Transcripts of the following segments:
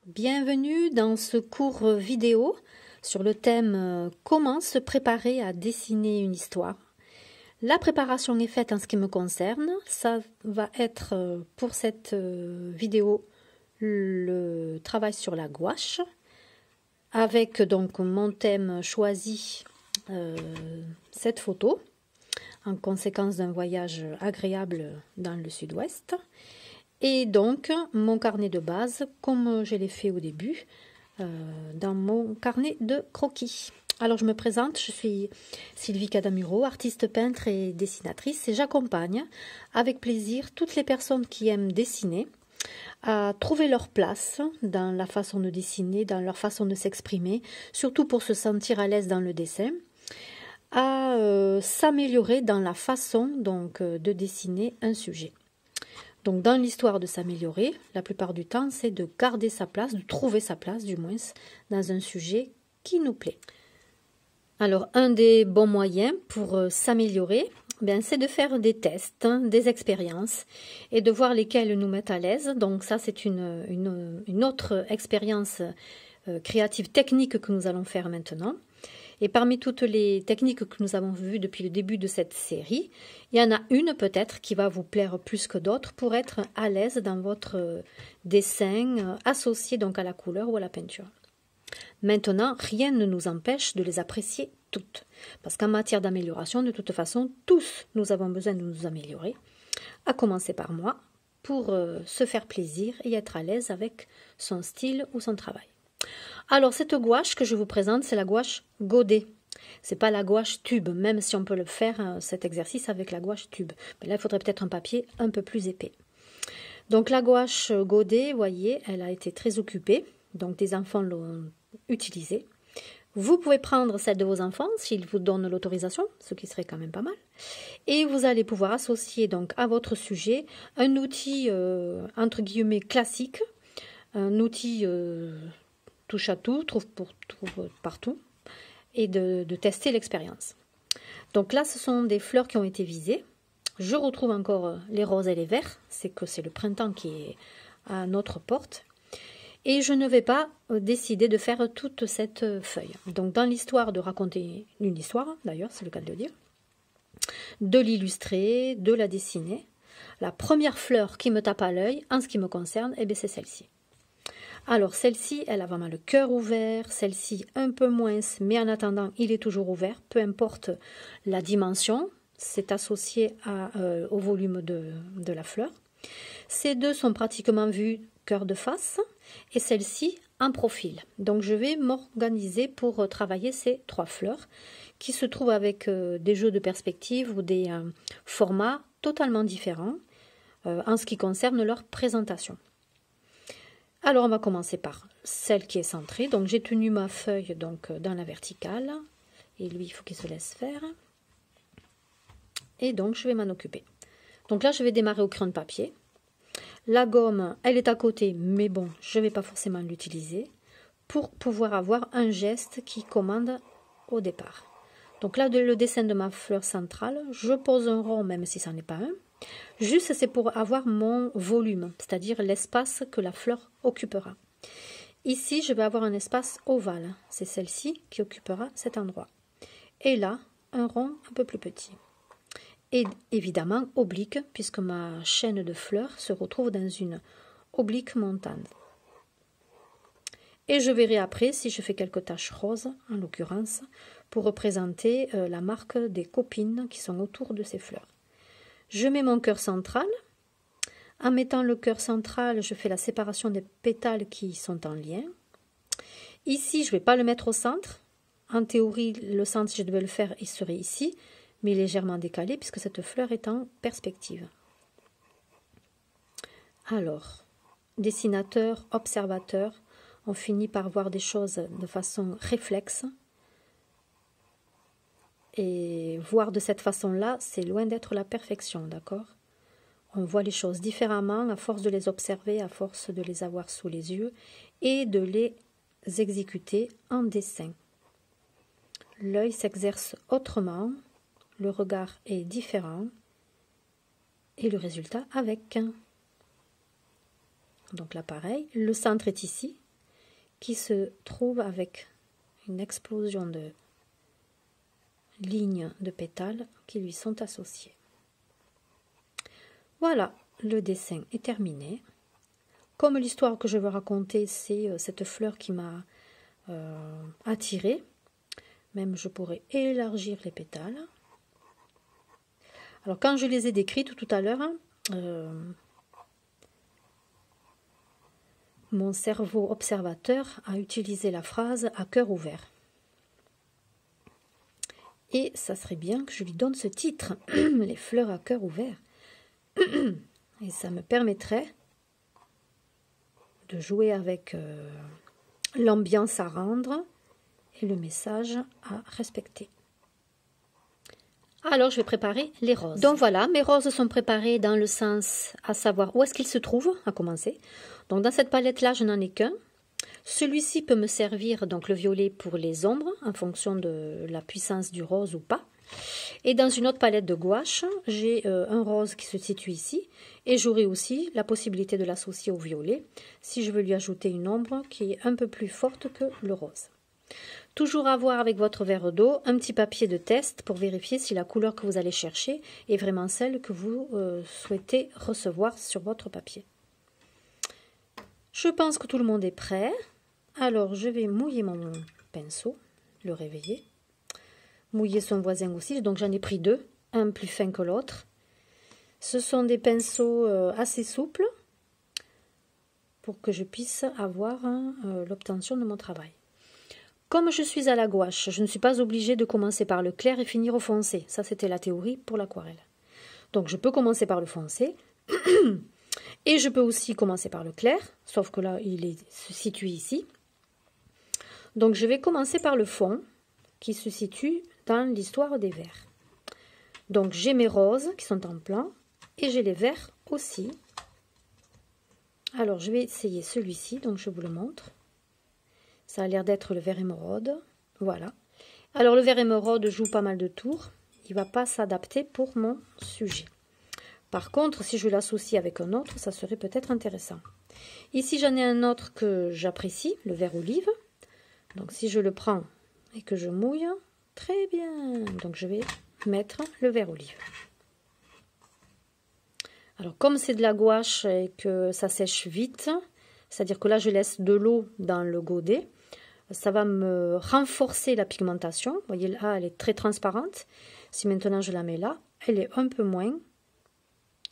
Bienvenue dans ce cours vidéo sur le thème comment se préparer à dessiner une histoire. La préparation est faite en ce qui me concerne. Ça va être pour cette vidéo le travail sur la gouache avec donc mon thème choisi, cette photo en conséquence d'un voyage agréable dans le sud-ouest. Et donc, mon carnet de base, comme je l'ai fait au début, dans mon carnet de croquis. Alors, je me présente, je suis Sylvie Cadamuro, artiste peintre et dessinatrice, et j'accompagne avec plaisir toutes les personnes qui aiment dessiner à trouver leur place dans la façon de dessiner, dans leur façon de s'exprimer, surtout pour se sentir à l'aise dans le dessin, à s'améliorer dans la façon donc de dessiner un sujet. Donc dans l'histoire de s'améliorer, la plupart du temps, c'est de garder sa place, de trouver sa place du moins, dans un sujet qui nous plaît. Alors un des bons moyens pour s'améliorer, c'est de faire des tests, des expériences et de voir lesquelles nous mettent à l'aise. Donc ça c'est une autre expérience créative technique que nous allons faire maintenant. Et parmi toutes les techniques que nous avons vues depuis le début de cette série, il y en a une peut-être qui va vous plaire plus que d'autres pour être à l'aise dans votre dessin associé donc à la couleur ou à la peinture. Maintenant, rien ne nous empêche de les apprécier toutes. Parce qu'en matière d'amélioration, de toute façon, tous nous avons besoin de nous améliorer, à commencer par moi, pour se faire plaisir et être à l'aise avec son style ou son travail. Alors, cette gouache que je vous présente, c'est la gouache Godet. C'est pas la gouache tube, même si on peut le faire, cet exercice, avec la gouache tube. Mais là, il faudrait peut-être un papier un peu plus épais. Donc, la gouache Godet, vous voyez, elle a été très occupée. Donc, des enfants l'ont utilisée. Vous pouvez prendre celle de vos enfants, s'ils vous donnent l'autorisation, ce qui serait quand même pas mal. Et vous allez pouvoir associer donc à votre sujet un outil, entre guillemets, classique, un outil touche à tout, trouve partout, et de tester l'expérience. Donc là, ce sont des fleurs qui ont été visées. Je retrouve encore les roses et les verts, c'est que c'est le printemps qui est à notre porte. Et je ne vais pas décider de faire toute cette feuille. Donc dans l'histoire de raconter une histoire, d'ailleurs, c'est le cas de le dire, de l'illustrer, de la dessiner, la première fleur qui me tape à l'œil, en ce qui me concerne, c'est celle-ci. Alors celle-ci, elle a vraiment le cœur ouvert, celle-ci un peu moins, mais en attendant, il est toujours ouvert, peu importe la dimension, c'est associé au volume de la fleur. Ces deux sont pratiquement vus cœur de face et celle-ci en profil. Donc je vais m'organiser pour travailler ces trois fleurs qui se trouvent avec des jeux de perspective ou des formats totalement différents en ce qui concerne leur présentation. Alors on va commencer par celle qui est centrée. Donc j'ai tenu ma feuille donc dans la verticale et lui il faut qu'il se laisse faire. Et donc je vais m'en occuper. Donc là je vais démarrer au crayon de papier. La gomme elle est à côté mais bon je ne vais pas forcément l'utiliser pour pouvoir avoir un geste qui commande au départ. Donc là le dessin de ma fleur centrale, je pose un rond même si ça n'est pas un. Juste, c'est pour avoir mon volume, c'est-à-dire l'espace que la fleur occupera. Ici, je vais avoir un espace ovale. C'est celle-ci qui occupera cet endroit. Et là, un rond un peu plus petit. Et évidemment, oblique, puisque ma chaîne de fleurs se retrouve dans une oblique montante. Et je verrai après si je fais quelques taches roses, en l'occurrence, pour représenter la marque des copines qui sont autour de ces fleurs. Je mets mon cœur central. En mettant le cœur central, je fais la séparation des pétales qui sont en lien. Ici, je ne vais pas le mettre au centre. En théorie, le centre, si je devais le faire, il serait ici, mais légèrement décalé puisque cette fleur est en perspective. Alors, dessinateur, observateur, on finit par voir des choses de façon réflexe. Et voir de cette façon-là, c'est loin d'être la perfection, d'accord? On voit les choses différemment à force de les observer, à force de les avoir sous les yeux et de les exécuter en dessin. L'œil s'exerce autrement, le regard est différent et le résultat avec. Donc là, pareil, le centre est ici, qui se trouve avec une explosion de lignes de pétales qui lui sont associées. Voilà, le dessin est terminé. Comme l'histoire que je veux raconter, c'est cette fleur qui m'a attirée, même je pourrais élargir les pétales. Alors quand je les ai décrites tout à l'heure, mon cerveau observateur a utilisé la phrase « à cœur ouvert ». Et ça serait bien que je lui donne ce titre, « Les fleurs à cœur ouvert ». Et ça me permettrait de jouer avec l'ambiance à rendre et le message à respecter. Alors, je vais préparer les roses. Donc voilà, mes roses sont préparées dans le sens à savoir où est-ce qu'ils se trouvent, à commencer. Donc dans cette palette-là, je n'en ai qu'un. Celui-ci peut me servir, donc le violet, pour les ombres, en fonction de la puissance du rose ou pas. Et dans une autre palette de gouache, j'ai un rose qui se situe ici. Et j'aurai aussi la possibilité de l'associer au violet, si je veux lui ajouter une ombre qui est un peu plus forte que le rose. Toujours avoir avec votre verre d'eau un petit papier de test pour vérifier si la couleur que vous allez chercher est vraiment celle que vous souhaitez recevoir sur votre papier. Je pense que tout le monde est prêt. Alors je vais mouiller mon pinceau, le réveiller. Mouiller son voisin aussi, donc j'en ai pris deux, un plus fin que l'autre. Ce sont des pinceaux assez souples pour que je puisse avoir l'obtention de mon travail. Comme je suis à la gouache, je ne suis pas obligée de commencer par le clair et finir au foncé. Ça, c'était la théorie pour l'aquarelle. Donc, je peux commencer par le foncé. Et je peux aussi commencer par le clair, sauf que là, il se situe ici. Donc, je vais commencer par le fond, qui se situe dans l'histoire des verts. Donc, j'ai mes roses qui sont en plan, et j'ai les verts aussi. Alors, je vais essayer celui-ci, donc je vous le montre. Ça a l'air d'être le vert émeraude. Voilà. Alors, le vert émeraude joue pas mal de tours. Il ne va pas s'adapter pour mon sujet. Par contre, si je l'associe avec un autre, ça serait peut-être intéressant. Ici, j'en ai un autre que j'apprécie, le vert olive. Donc, si je le prends et que je mouille, très bien. Donc, je vais mettre le vert olive. Alors, comme c'est de la gouache et que ça sèche vite, c'est-à-dire que là, je laisse de l'eau dans le godet, ça va me renforcer la pigmentation. Vous voyez, là, elle est très transparente. Si maintenant je la mets là, elle est un peu moins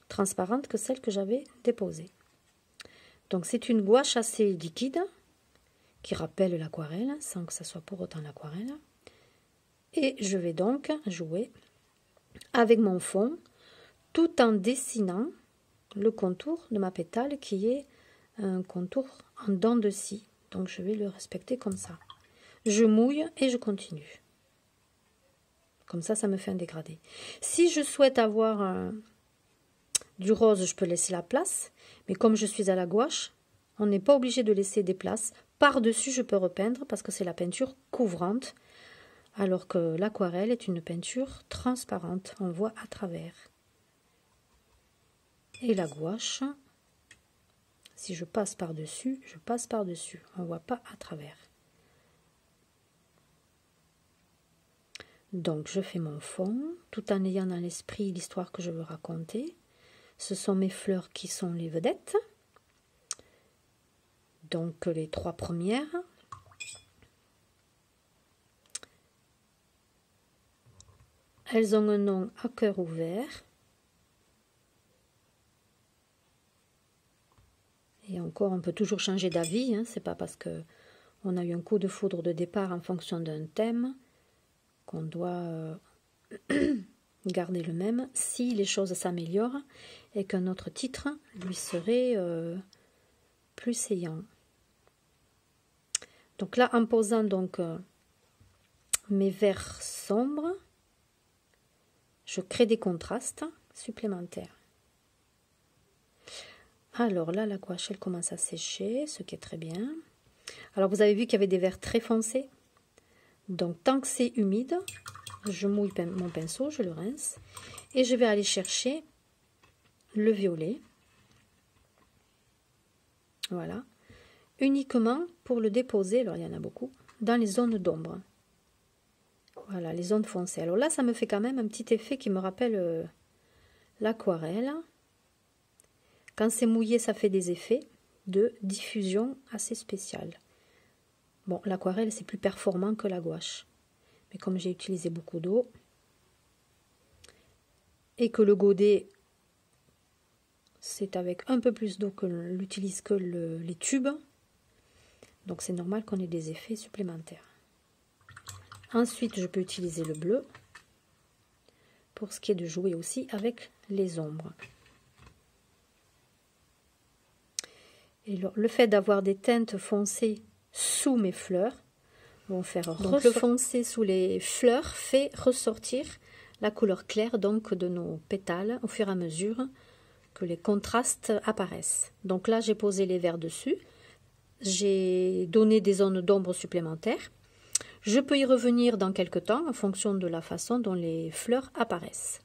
transparente que celle que j'avais déposée. Donc, c'est une gouache assez liquide qui rappelle l'aquarelle, sans que ça soit pour autant l'aquarelle. Et je vais donc jouer avec mon fond, tout en dessinant le contour de ma pétale qui est un contour en dents de scie. Donc je vais le respecter comme ça. Je mouille et je continue. Comme ça, ça me fait un dégradé. Si je souhaite avoir du rose, je peux laisser la place. Mais comme je suis à la gouache, on n'est pas obligé de laisser des places. Par-dessus, je peux repeindre parce que c'est la peinture couvrante. Alors que l'aquarelle est une peinture transparente. On voit à travers. Et la gouache, si je passe par-dessus, je passe par-dessus. On ne voit pas à travers. Donc, je fais mon fond, tout en ayant dans l'esprit l'histoire que je veux raconter. Ce sont mes fleurs qui sont les vedettes. Donc, les trois premières. Elles ont un nom à cœur ouvert. Et encore, on peut toujours changer d'avis. Hein. C'est pas parce que on a eu un coup de foudre de départ en fonction d'un thème qu'on doit garder le même. Si les choses s'améliorent et qu'un autre titre lui serait plus saillant. Donc là, en posant donc mes verts sombres, je crée des contrastes supplémentaires. Alors là, la gouache, elle commence à sécher, ce qui est très bien. Alors, vous avez vu qu'il y avait des verts très foncés. Donc, tant que c'est humide, je mouille mon pinceau, je le rince. Et je vais aller chercher le violet. Voilà. uniquement pour le déposer, alors il y en a beaucoup, dans les zones d'ombre. Voilà, les zones foncées. Alors là, ça me fait quand même un petit effet qui me rappelle l'aquarelle. Quand c'est mouillé, ça fait des effets de diffusion assez spécial. Bon, l'aquarelle, c'est plus performant que la gouache. Mais comme j'ai utilisé beaucoup d'eau, et que le godet, c'est avec un peu plus d'eau que l'utilise que les tubes, donc c'est normal qu'on ait des effets supplémentaires. Ensuite, je peux utiliser le bleu pour ce qui est de jouer aussi avec les ombres. Et le fait d'avoir des teintes foncées sous mes fleurs vont faire donc le foncé sous les fleurs fait ressortir la couleur claire donc de nos pétales au fur et à mesure que les contrastes apparaissent. Donc là, j'ai posé les verts dessus, j'ai donné des zones d'ombre supplémentaires. Je peux y revenir dans quelques temps en fonction de la façon dont les fleurs apparaissent.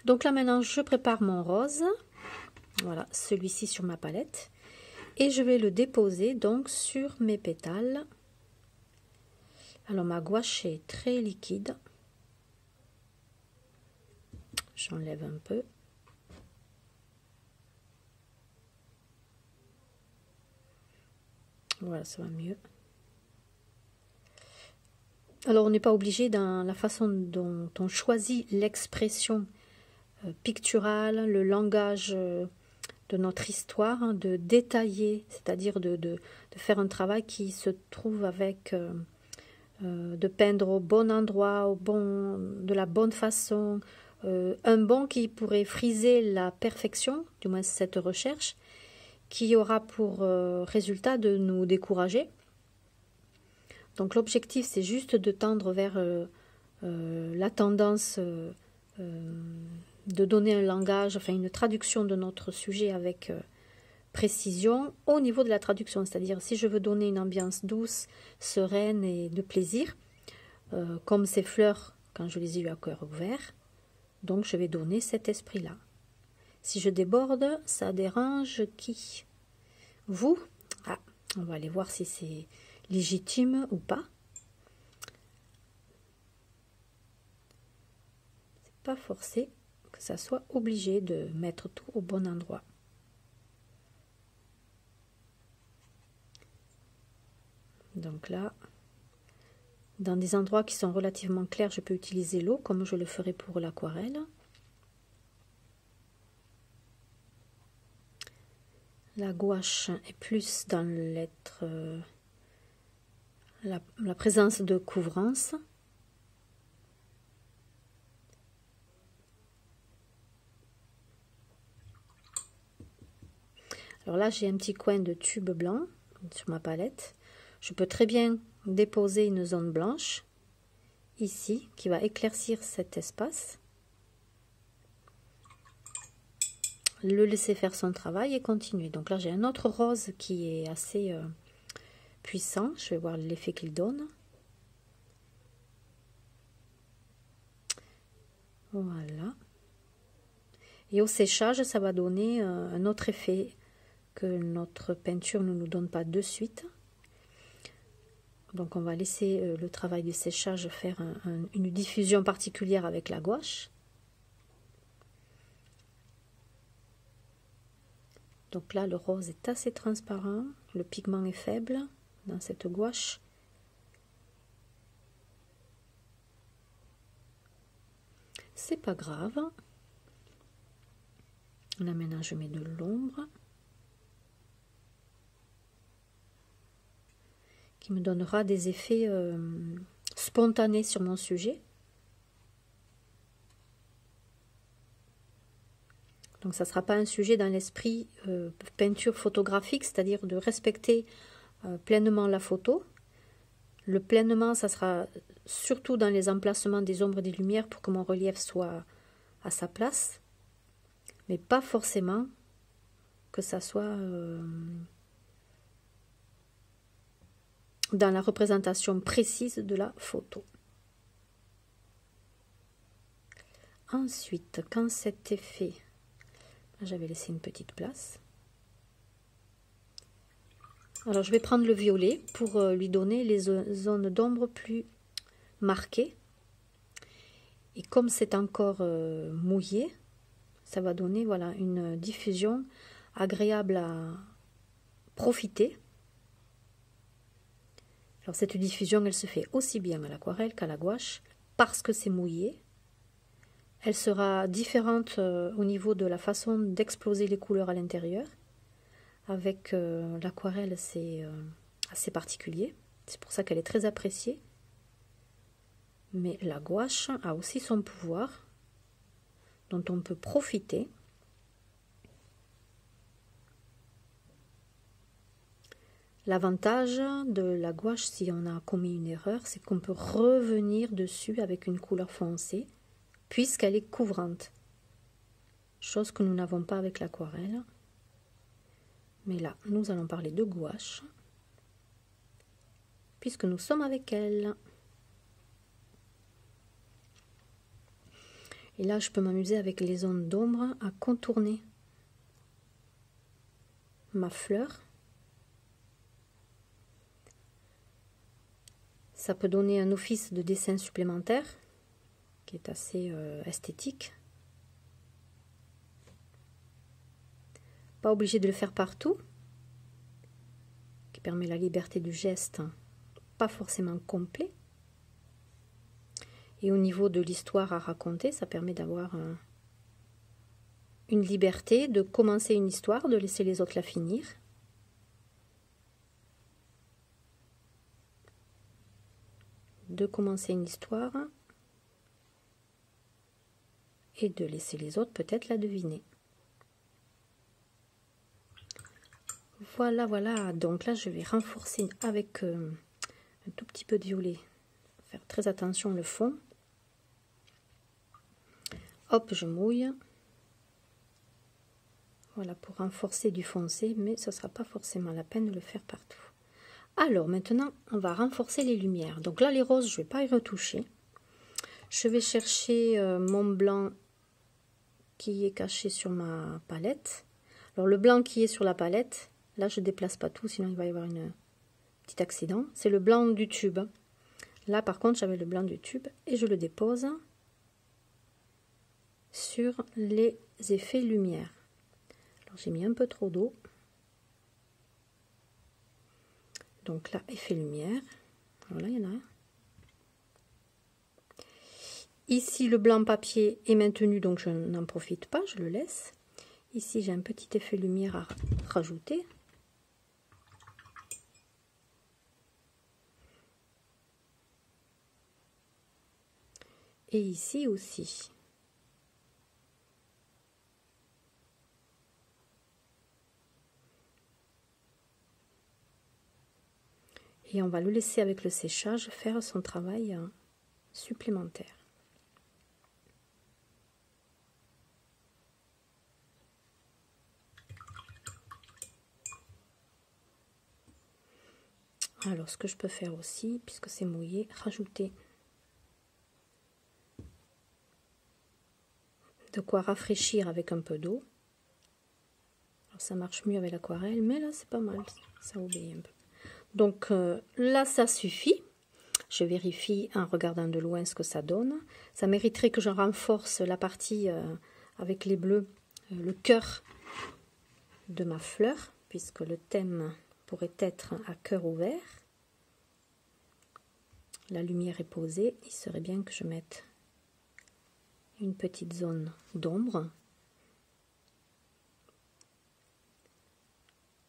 Donc là maintenant, je prépare mon rose, voilà, celui-ci sur ma palette, et je vais le déposer donc sur mes pétales. Alors ma gouache est très liquide. J'enlève un peu. Voilà, ça va mieux. Alors on n'est pas obligé dans la façon dont on choisit l'expression picturale, le langage de notre histoire, hein, de détailler, c'est-à-dire de faire un travail qui se trouve avec de peindre au bon endroit, de la bonne façon, un bon qui pourrait friser la perfection, du moins cette recherche, qui aura pour résultat de nous décourager. Donc l'objectif, c'est juste de tendre vers la tendance de donner un langage, enfin une traduction de notre sujet avec précision au niveau de la traduction. C'est-à-dire, si je veux donner une ambiance douce, sereine et de plaisir, comme ces fleurs quand je les ai eues à cœur ouvert, donc je vais donner cet esprit-là. Si je déborde, ça dérange qui? Vous? Ah, on va aller voir si c'est légitime ou pas. C'est pas forcé que ça soit obligé de mettre tout au bon endroit. Donc là, dans des endroits qui sont relativement clairs, je peux utiliser l'eau comme je le ferai pour l'aquarelle. La gouache est plus dans l'être, la présence de couvrance. Alors là, j'ai un petit coin de tube blanc sur ma palette. Je peux très bien déposer une zone blanche ici qui va éclaircir cet espace. Le laisser faire son travail et continuer. Donc là, j'ai un autre rose qui est assez puissant. Je vais voir l'effet qu'il donne. Voilà. Et au séchage, ça va donner un autre effet que notre peinture ne nous donne pas de suite. Donc on va laisser le travail du séchage faire une diffusion particulière avec la gouache. Donc là, le rose est assez transparent, le pigment est faible dans cette gouache. C'est pas grave. Là maintenant, je mets de l'ombre qui me donnera des effets spontanés sur mon sujet. Donc ça ne sera pas un sujet dans l'esprit peinture photographique, c'est-à-dire de respecter pleinement la photo. Le pleinement, ça sera surtout dans les emplacements des ombres et des lumières pour que mon relief soit à sa place, mais pas forcément que ça soit dans la représentation précise de la photo. Ensuite, quand cet effet... J'avais laissé une petite place. Alors je vais prendre le violet pour lui donner les zones d'ombre plus marquées. Et comme c'est encore mouillé, ça va donner voilà, une diffusion agréable à profiter. Alors cette diffusion, elle se fait aussi bien à l'aquarelle qu'à la gouache parce que c'est mouillé. Elle sera différente au niveau de la façon d'exploser les couleurs à l'intérieur. Avec l'aquarelle, c'est assez particulier. C'est pour ça qu'elle est très appréciée. Mais la gouache a aussi son pouvoir dont on peut profiter. L'avantage de la gouache, si on a commis une erreur, c'est qu'on peut revenir dessus avec une couleur foncée, puisqu'elle est couvrante. Chose que nous n'avons pas avec l'aquarelle. Mais là, nous allons parler de gouache, puisque nous sommes avec elle. Et là, je peux m'amuser avec les zones d'ombre à contourner ma fleur. Ça peut donner un office de dessin supplémentaire qui est assez esthétique. Pas obligé de le faire partout, qui permet la liberté du geste, pas forcément complet. Et au niveau de l'histoire à raconter, ça permet d'avoir une liberté de commencer une histoire, de laisser les autres la finir. De commencer une histoire et de laisser les autres peut-être la deviner. Voilà, voilà. Donc là, je vais renforcer avec un tout petit peu de violet. Faire très attention le fond. Hop, je mouille. Voilà, pour renforcer du foncé, mais ce ne sera pas forcément la peine de le faire partout. Alors, maintenant, on va renforcer les lumières. Donc là, les roses, je ne vais pas y retoucher. Je vais chercher mon blanc qui est caché sur ma palette. Alors, le blanc qui est sur la palette, là, je ne déplace pas tout, sinon il va y avoir un petit accident. C'est le blanc du tube. Là, par contre, j'avais le blanc du tube et je le dépose sur les effets lumière. Alors, j'ai mis un peu trop d'eau. Donc là, effet lumière. Voilà, il y en a un. Ici, le blanc papier est maintenu, donc je n'en profite pas, je le laisse. Ici, j'ai un petit effet lumière à rajouter. Et ici aussi. Et on va le laisser avec le séchage faire son travail supplémentaire. Alors, ce que je peux faire aussi, puisque c'est mouillé, rajouter de quoi rafraîchir avec un peu d'eau. Alors, ça marche mieux avec l'aquarelle, mais là, c'est pas mal, ça obéit un peu. Donc là, ça suffit. Je vérifie en regardant de loin ce que ça donne. Ça mériterait que je renforce la partie avec les bleus, le cœur de ma fleur, puisque le thème pourrait être à cœur ouvert. La lumière est posée, il serait bien que je mette une petite zone d'ombre.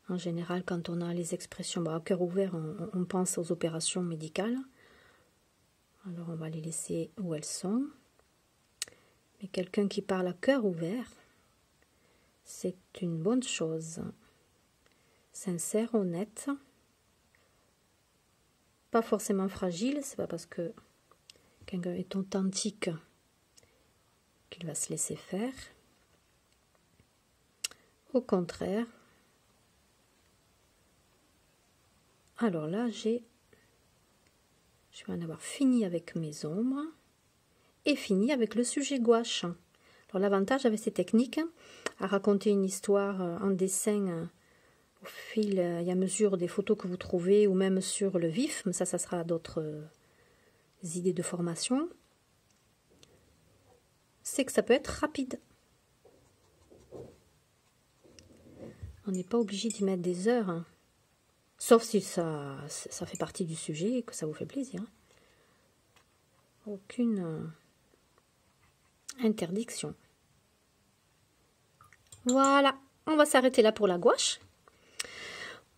En général, quand on a les expressions à cœur ouvert, on pense aux opérations médicales. Alors, on va les laisser où elles sont. Mais quelqu'un qui parle à cœur ouvert, c'est une bonne chose. Sincère, honnête. Pas forcément fragile, c'est pas parce que quelqu'un est authentique qu'il va se laisser faire. Au contraire. Alors là, je vais en avoir fini avec mes ombres et fini avec le sujet gouache. Alors l'avantage avec ces techniques, à raconter une histoire en dessin au fil et à mesure des photos que vous trouvez, ou même sur le vif, mais ça sera d'autres idées de formation, c'est que ça peut être rapide. On n'est pas obligé d'y mettre des heures, hein. Sauf si ça fait partie du sujet et que ça vous fait plaisir. Aucune interdiction. Voilà, on va s'arrêter là pour la gouache.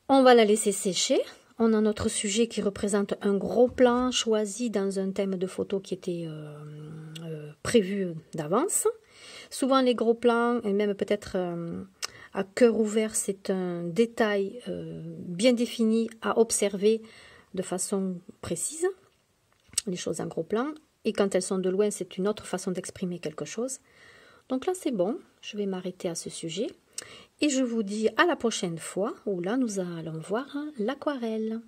On va la laisser sécher. On a notre sujet qui représente un gros plan choisi dans un thème de photo qui était prévu d'avance. Souvent les gros plans, et même peut-être à cœur ouvert, c'est un détail bien défini à observer de façon précise, les choses en gros plan. Et quand elles sont de loin, c'est une autre façon d'exprimer quelque chose. Donc là, c'est bon, je vais m'arrêter à ce sujet. Et je vous dis à la prochaine fois, où là, nous allons voir l'aquarelle.